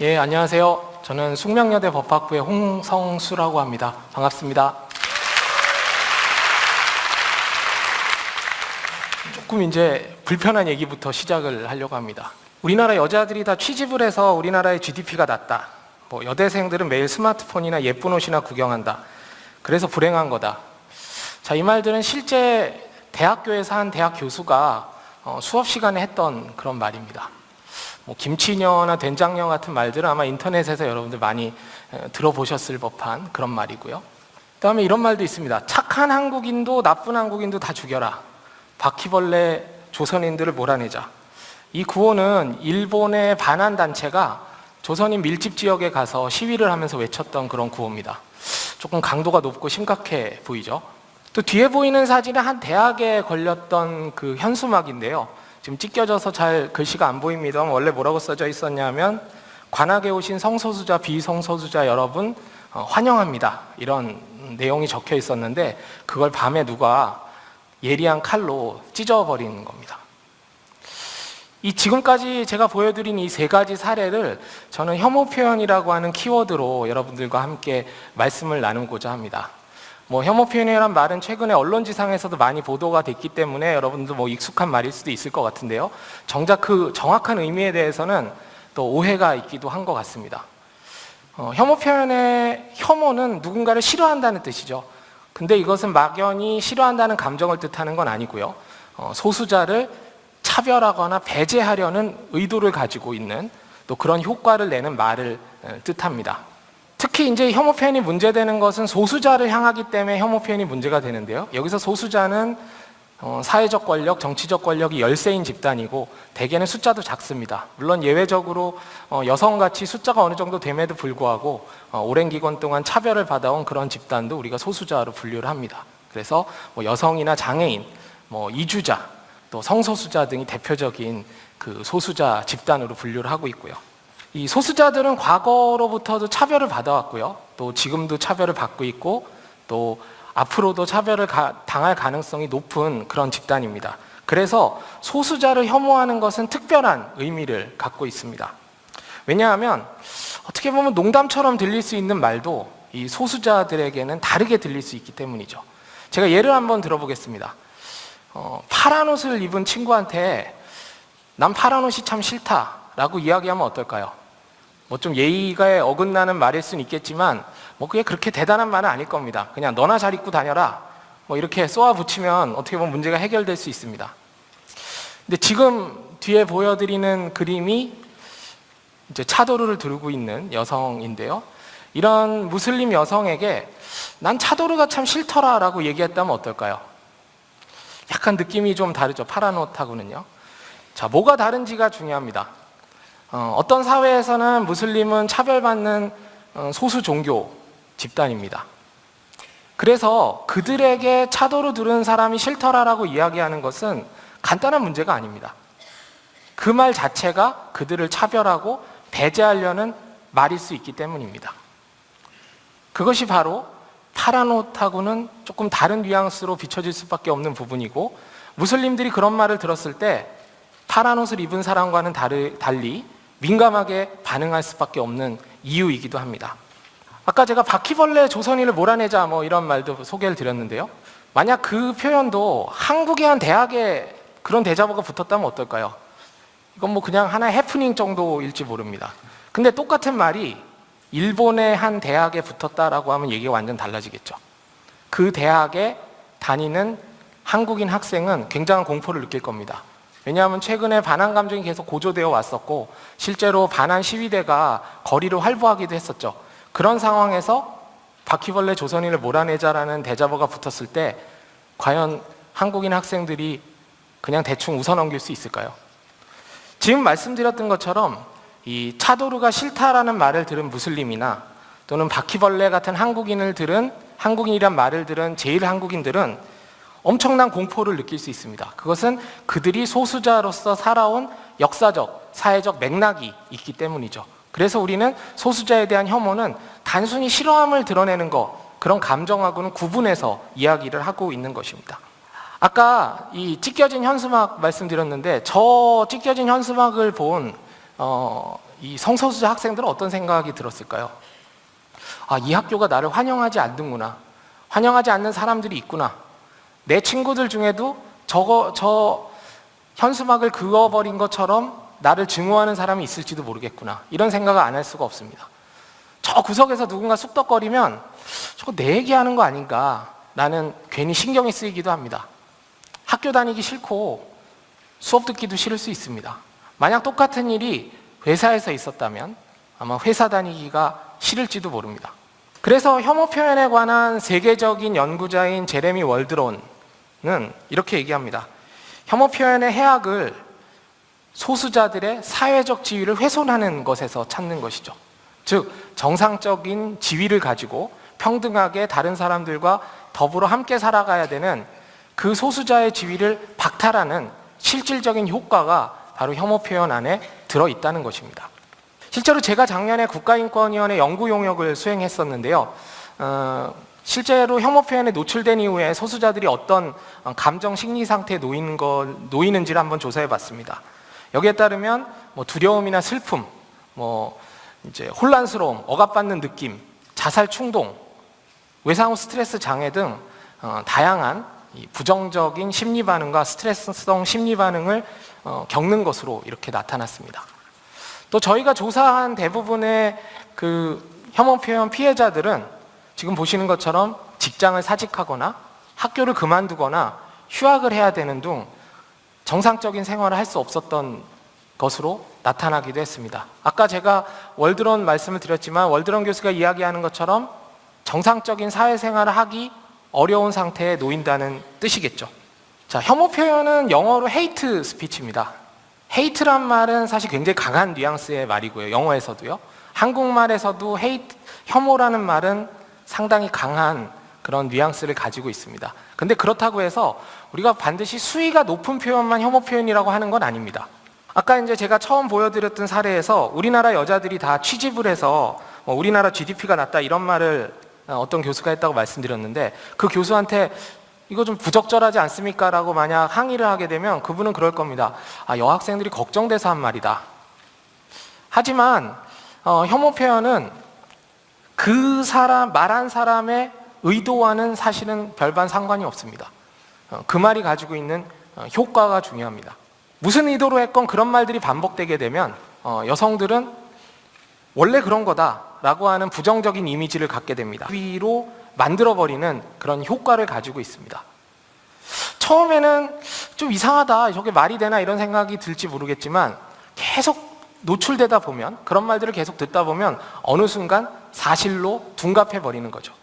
예, 안녕하세요. 저는 숙명여대 법학부의 홍성수라고 합니다. 반갑습니다. 조금 이제 불편한 얘기부터 시작을 하려고 합니다. 우리나라 여자들이 다 취직을 해서 우리나라의 GDP가 낮다. 여대생들은 매일 스마트폰이나 예쁜 옷이나 구경한다. 그래서 불행한 거다. 자, 이 말들은 실제 대학교에서 한 대학 교수가 수업 시간에 했던 그런 말입니다. 김치녀나 된장녀 같은 말들은 아마 인터넷에서 여러분들 많이 들어보셨을 법한 그런 말이고요. 그 다음에 이런 말도 있습니다. 착한 한국인도 나쁜 한국인도 다 죽여라. 바퀴벌레 조선인들을 몰아내자. 이 구호는 일본의 반한 단체가 조선인 밀집 지역에 가서 시위를 하면서 외쳤던 그런 구호입니다. 조금 강도가 높고 심각해 보이죠. 또 뒤에 보이는 사진은 한 대학에 걸렸던 그 현수막인데요. 지금 찢겨져서 잘 글씨가 안 보입니다. 원래 뭐라고 써져 있었냐면 관악에 오신 성소수자, 비성소수자 여러분 환영합니다. 이런 내용이 적혀 있었는데 그걸 밤에 누가 예리한 칼로 찢어버리는 겁니다. 이 지금까지 제가 보여드린 이 세 가지 사례를 저는 혐오 표현이라고 하는 키워드로 여러분들과 함께 말씀을 나누고자 합니다. 혐오 표현이라는 말은 최근에 언론지상에서도 많이 보도가 됐기 때문에 여러분도 익숙한 말일 수도 있을 것 같은데요. 정작 그 정확한 의미에 대해서는 또 오해가 있기도 한 것 같습니다. 혐오 표현의 혐오는 누군가를 싫어한다는 뜻이죠. 근데 이것은 막연히 싫어한다는 감정을 뜻하는 건 아니고요. 소수자를 차별하거나 배제하려는 의도를 가지고 있는 또 그런 효과를 내는 말을 뜻합니다. 특히 이제 혐오 표현이 문제되는 것은 소수자를 향하기 때문에 혐오 표현이 문제가 되는데요. 여기서 소수자는 사회적 권력, 정치적 권력이 열세인 집단이고 대개는 숫자도 작습니다. 물론 예외적으로 여성같이 숫자가 어느 정도 됨에도 불구하고 오랜 기간 동안 차별을 받아온 그런 집단도 우리가 소수자로 분류를 합니다. 그래서 여성이나 장애인, 이주자, 또 성소수자 등이 대표적인 그 소수자 집단으로 분류를 하고 있고요. 이 소수자들은 과거로부터도 차별을 받아왔고요. 또 지금도 차별을 받고 있고 또 앞으로도 차별을 당할 가능성이 높은 그런 집단입니다. 그래서 소수자를 혐오하는 것은 특별한 의미를 갖고 있습니다. 왜냐하면 어떻게 보면 농담처럼 들릴 수 있는 말도 이 소수자들에게는 다르게 들릴 수 있기 때문이죠. 제가 예를 한번 들어보겠습니다. 파란 옷을 입은 친구한테 난 파란 옷이 참 싫다라고 이야기하면 어떨까요? 좀 예의가 어긋나는 말일 수는 있겠지만 그게 그렇게 대단한 말은 아닐 겁니다. 그냥 너나 잘 입고 다녀라 이렇게 쏘아 붙이면 어떻게 보면 문제가 해결될 수 있습니다. 근데 지금 뒤에 보여드리는 그림이 이제 차도르를 두르고 있는 여성인데요. 이런 무슬림 여성에게 난 차도르가 참 싫더라 라고 얘기했다면 어떨까요? 약간 느낌이 좀 다르죠. 파란 옷하고는요. 자, 뭐가 다른지가 중요합니다. 어떤 사회에서는 무슬림은 차별받는 소수 종교 집단입니다. 그래서 그들에게 차도로 들은 사람이 싫더라라고 이야기하는 것은 간단한 문제가 아닙니다. 그 말 자체가 그들을 차별하고 배제하려는 말일 수 있기 때문입니다. 그것이 바로 파란 옷하고는 조금 다른 뉘앙스로 비춰질 수밖에 없는 부분이고 무슬림들이 그런 말을 들었을 때 파란 옷을 입은 사람과는 달리 민감하게 반응할 수밖에 없는 이유이기도 합니다. 아까 제가 바퀴벌레 조선인을 몰아내자 이런 말도 소개를 드렸는데요. 만약 그 표현도 한국의 한 대학에 그런 대자보가 붙었다면 어떨까요? 이건 그냥 하나의 해프닝 정도일지 모릅니다. 근데 똑같은 말이 일본의 한 대학에 붙었다라고 하면 얘기가 완전 달라지겠죠. 그 대학에 다니는 한국인 학생은 굉장한 공포를 느낄 겁니다. 왜냐하면 최근에 반한 감정이 계속 고조되어 왔었고 실제로 반한 시위대가 거리를 활보하기도 했었죠. 그런 상황에서 바퀴벌레 조선인을 몰아내자라는 대자보가 붙었을 때 과연 한국인 학생들이 그냥 대충 웃어넘길 수 있을까요? 지금 말씀드렸던 것처럼 이 차도르가 싫다라는 말을 들은 무슬림이나 또는 바퀴벌레 같은 한국인이란 말을 들은 제일 한국인들은 엄청난 공포를 느낄 수 있습니다. 그것은 그들이 소수자로서 살아온 역사적, 사회적 맥락이 있기 때문이죠. 그래서 우리는 소수자에 대한 혐오는 단순히 싫어함을 드러내는 그런 감정하고는 구분해서 이야기를 하고 있는 것입니다. 아까 이 찢겨진 현수막 말씀드렸는데 저 찢겨진 현수막을 본 이 성소수자 학생들은 어떤 생각이 들었을까요? 아, 이 학교가 나를 환영하지 않는구나. 환영하지 않는 사람들이 있구나. 내 친구들 중에도 저 현수막을 그어버린 것처럼 나를 증오하는 사람이 있을지도 모르겠구나. 이런 생각을 안 할 수가 없습니다. 저 구석에서 누군가 쑥덕거리면 저거 내 얘기하는 거 아닌가. 나는 괜히 신경이 쓰이기도 합니다. 학교 다니기 싫고 수업 듣기도 싫을 수 있습니다. 만약 똑같은 일이 회사에서 있었다면 아마 회사 다니기가 싫을지도 모릅니다. 그래서 혐오 표현에 관한 세계적인 연구자인 제레미 월드론은 이렇게 얘기합니다. 혐오 표현의 해악을 소수자들의 사회적 지위를 훼손하는 것에서 찾는 것이죠. 즉, 정상적인 지위를 가지고 평등하게 다른 사람들과 더불어 함께 살아가야 되는 그 소수자의 지위를 박탈하는 실질적인 효과가 바로 혐오 표현 안에 들어있다는 것입니다. 실제로 제가 작년에 국가인권위원회 연구 용역을 수행했었는데요. 실제로 혐오 표현에 노출된 이후에 소수자들이 어떤 감정 심리 상태에 놓이는지를 한번 조사해 봤습니다. 여기에 따르면 두려움이나 슬픔, 이제 혼란스러움, 억압받는 느낌, 자살 충동, 외상 후 스트레스 장애 등 다양한 부정적인 심리 반응과 스트레스성 심리 반응을 겪는 것으로 이렇게 나타났습니다. 또 저희가 조사한 대부분의 그 혐오 표현 피해자들은 지금 보시는 것처럼 직장을 사직하거나 학교를 그만두거나 휴학을 해야 되는 등 정상적인 생활을 할 수 없었던 것으로 나타나기도 했습니다. 아까 제가 월드론 말씀을 드렸지만 월드론 교수가 이야기하는 것처럼 정상적인 사회생활을 하기 어려운 상태에 놓인다는 뜻이겠죠. 자, 혐오 표현은 영어로 hate speech입니다. hate란 말은 사실 굉장히 강한 뉘앙스의 말이고요. 영어에서도요. 한국말에서도 혐오라는 말은 상당히 강한 그런 뉘앙스를 가지고 있습니다. 근데 그렇다고 해서 우리가 반드시 수위가 높은 표현만 혐오 표현이라고 하는 건 아닙니다. 아까 이제 제가 처음 보여드렸던 사례에서 우리나라 여자들이 다 취집을 해서 우리나라 GDP가 낮다 이런 말을 어떤 교수가 했다고 말씀드렸는데 그 교수한테 이거 좀 부적절하지 않습니까? 라고 만약 항의를 하게 되면 그분은 그럴 겁니다. 아, 여학생들이 걱정돼서 한 말이다. 하지만 혐오 표현은 그 사람, 말한 사람의 의도와는 사실은 별반 상관이 없습니다. 그 말이 가지고 있는 효과가 중요합니다. 무슨 의도로 했건 그런 말들이 반복되게 되면 여성들은 원래 그런 거다라고 하는 부정적인 이미지를 갖게 됩니다. 위로 만들어버리는 그런 효과를 가지고 있습니다. 처음에는 좀 이상하다, 저게 말이 되나 이런 생각이 들지 모르겠지만 계속 노출되다 보면, 그런 말들을 계속 듣다 보면 어느 순간 사실로 둔갑해버리는 거죠.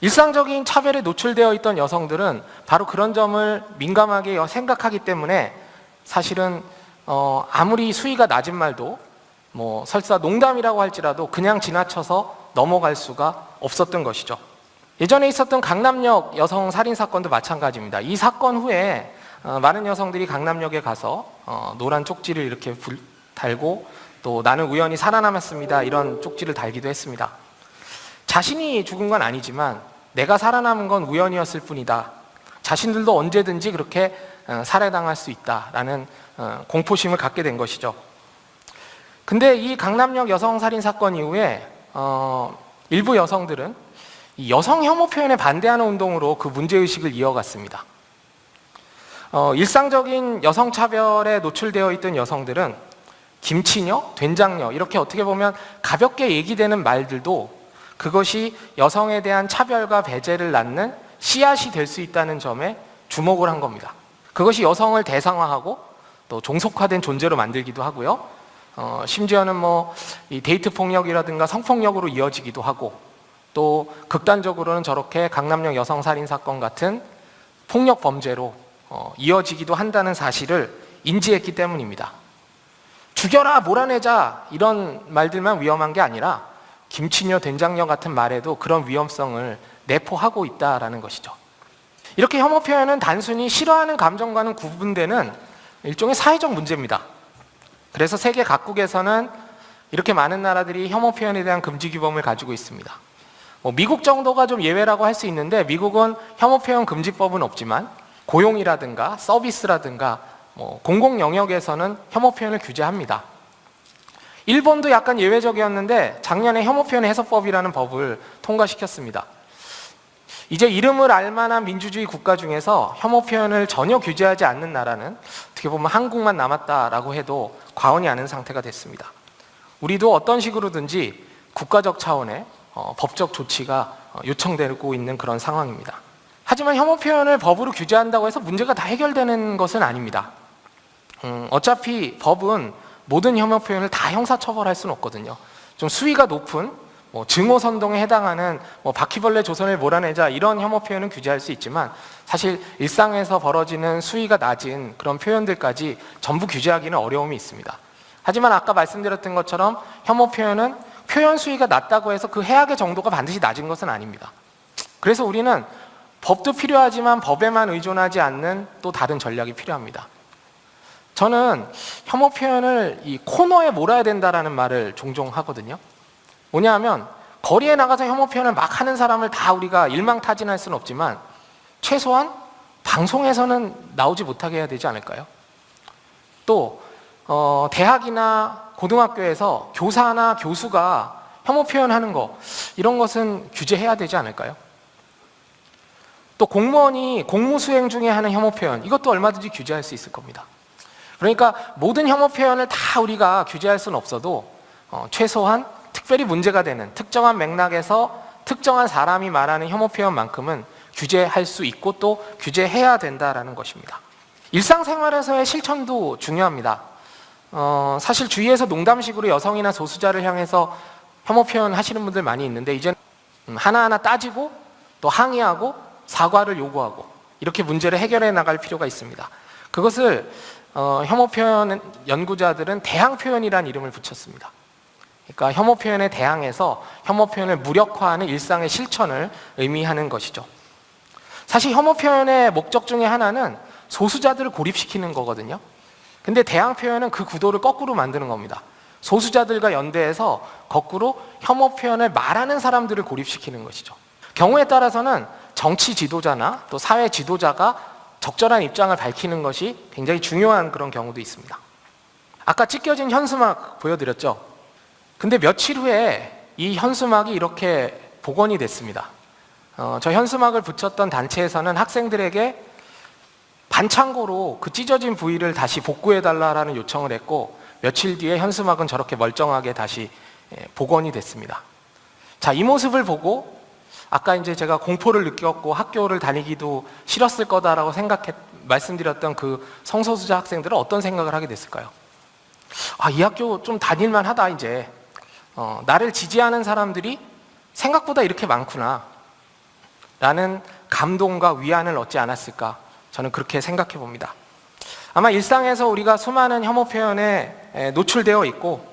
일상적인 차별에 노출되어 있던 여성들은 바로 그런 점을 민감하게 생각하기 때문에 사실은 아무리 수위가 낮은 말도 설사 농담이라고 할지라도 그냥 지나쳐서 넘어갈 수가 없었던 것이죠. 예전에 있었던 강남역 여성 살인 사건도 마찬가지입니다. 이 사건 후에 많은 여성들이 강남역에 가서 노란 쪽지를 이렇게 달고 또 나는 우연히 살아남았습니다 이런 쪽지를 달기도 했습니다. 자신이 죽은 건 아니지만 내가 살아남은 건 우연이었을 뿐이다. 자신들도 언제든지 그렇게 살해당할 수 있다라는 공포심을 갖게 된 것이죠. 근데 이 강남역 여성 살인 사건 이후에 일부 여성들은 이 여성 혐오 표현에 반대하는 운동으로 그 문제의식을 이어갔습니다. 일상적인 여성 차별에 노출되어 있던 여성들은 김치녀, 된장녀 이렇게 어떻게 보면 가볍게 얘기되는 말들도 그것이 여성에 대한 차별과 배제를 낳는 씨앗이 될 수 있다는 점에 주목을 한 겁니다. 그것이 여성을 대상화하고 또 종속화된 존재로 만들기도 하고요. 심지어는 이 데이트 폭력이라든가 성폭력으로 이어지기도 하고 또 극단적으로는 저렇게 강남역 여성 살인 사건 같은 폭력 범죄로 이어지기도 한다는 사실을 인지했기 때문입니다. 죽여라, 몰아내자 이런 말들만 위험한 게 아니라 김치녀, 된장녀 같은 말에도 그런 위험성을 내포하고 있다라는 것이죠. 이렇게 혐오 표현은 단순히 싫어하는 감정과는 구분되는 일종의 사회적 문제입니다. 그래서 세계 각국에서는 이렇게 많은 나라들이 혐오 표현에 대한 금지 규범을 가지고 있습니다. 미국 정도가 좀 예외라고 할 수 있는데 미국은 혐오 표현 금지법은 없지만 고용이라든가 서비스라든가 공공 영역에서는 혐오 표현을 규제합니다. 일본도 약간 예외적이었는데 작년에 혐오표현 해소법이라는 법을 통과시켰습니다. 이제 이름을 알만한 민주주의 국가 중에서 혐오표현을 전혀 규제하지 않는 나라는 어떻게 보면 한국만 남았다라고 해도 과언이 아닌 상태가 됐습니다. 우리도 어떤 식으로든지 국가적 차원의 법적 조치가 요청되고 있는 그런 상황입니다. 하지만 혐오표현을 법으로 규제한다고 해서 문제가 다 해결되는 것은 아닙니다. 어차피 법은 모든 혐오표현을 다 형사처벌할 수는 없거든요. 좀 수위가 높은 증오선동에 해당하는 바퀴벌레 조선을 몰아내자 이런 혐오표현은 규제할 수 있지만 사실 일상에서 벌어지는 수위가 낮은 그런 표현들까지 전부 규제하기는 어려움이 있습니다. 하지만 아까 말씀드렸던 것처럼 혐오표현은 표현 수위가 낮다고 해서 그 해악의 정도가 반드시 낮은 것은 아닙니다. 그래서 우리는 법도 필요하지만 법에만 의존하지 않는 또 다른 전략이 필요합니다. 저는 혐오 표현을 이 코너에 몰아야 된다라는 말을 종종 하거든요. 뭐냐 하면 거리에 나가서 혐오 표현을 막 하는 사람을 다 우리가 일망타진할 수는 없지만 최소한 방송에서는 나오지 못하게 해야 되지 않을까요? 또 대학이나 고등학교에서 교사나 교수가 혐오 표현하는 거 이런 것은 규제해야 되지 않을까요? 또 공무원이 공무 수행 중에 하는 혐오 표현 이것도 얼마든지 규제할 수 있을 겁니다. 그러니까 모든 혐오 표현을 다 우리가 규제할 수는 없어도 최소한 특별히 문제가 되는 특정한 맥락에서 특정한 사람이 말하는 혐오 표현만큼은 규제할 수 있고 또 규제해야 된다라는 것입니다. 일상생활에서의 실천도 중요합니다. 사실 주위에서 농담식으로 여성이나 소수자를 향해서 혐오 표현 하시는 분들 많이 있는데 이제 하나하나 따지고 또 항의하고 사과를 요구하고 이렇게 문제를 해결해 나갈 필요가 있습니다. 그것을 혐오 표현 연구자들은 대항 표현이라는 이름을 붙였습니다. 그러니까 혐오 표현에 대항해서 혐오 표현을 무력화하는 일상의 실천을 의미하는 것이죠. 사실 혐오 표현의 목적 중에 하나는 소수자들을 고립시키는 거거든요. 근데 대항 표현은 그 구도를 거꾸로 만드는 겁니다. 소수자들과 연대해서 거꾸로 혐오 표현을 말하는 사람들을 고립시키는 것이죠. 경우에 따라서는 정치 지도자나 또 사회 지도자가 적절한 입장을 밝히는 것이 굉장히 중요한 그런 경우도 있습니다. 아까 찢겨진 현수막 보여드렸죠? 근데 며칠 후에 이 현수막이 이렇게 복원이 됐습니다. 저 현수막을 붙였던 단체에서는 학생들에게 반창고로 그 찢어진 부위를 다시 복구해달라는 요청을 했고 며칠 뒤에 현수막은 저렇게 멀쩡하게 다시 복원이 됐습니다. 자, 이 모습을 보고 아까 이제 제가 공포를 느꼈고 학교를 다니기도 싫었을 거다라고 말씀드렸던 그 성소수자 학생들은 어떤 생각을 하게 됐을까요? 아, 이 학교 좀 다닐만 하다 이제. 나를 지지하는 사람들이 생각보다 이렇게 많구나 라는 감동과 위안을 얻지 않았을까 저는 그렇게 생각해 봅니다. 아마 일상에서 우리가 수많은 혐오 표현에 노출되어 있고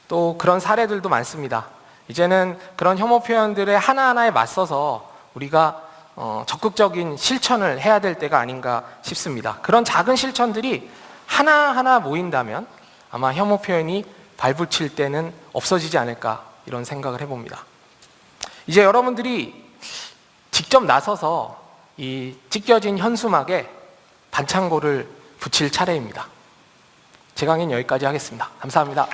또 그런 사례들도 많습니다. 이제는 그런 혐오 표현들의 하나하나에 맞서서 우리가 적극적인 실천을 해야 될 때가 아닌가 싶습니다. 그런 작은 실천들이 하나하나 모인다면 아마 혐오 표현이 발붙일 때는 없어지지 않을까 이런 생각을 해봅니다. 이제 여러분들이 직접 나서서 이 찢겨진 현수막에 반창고를 붙일 차례입니다. 제 강의는 여기까지 하겠습니다. 감사합니다.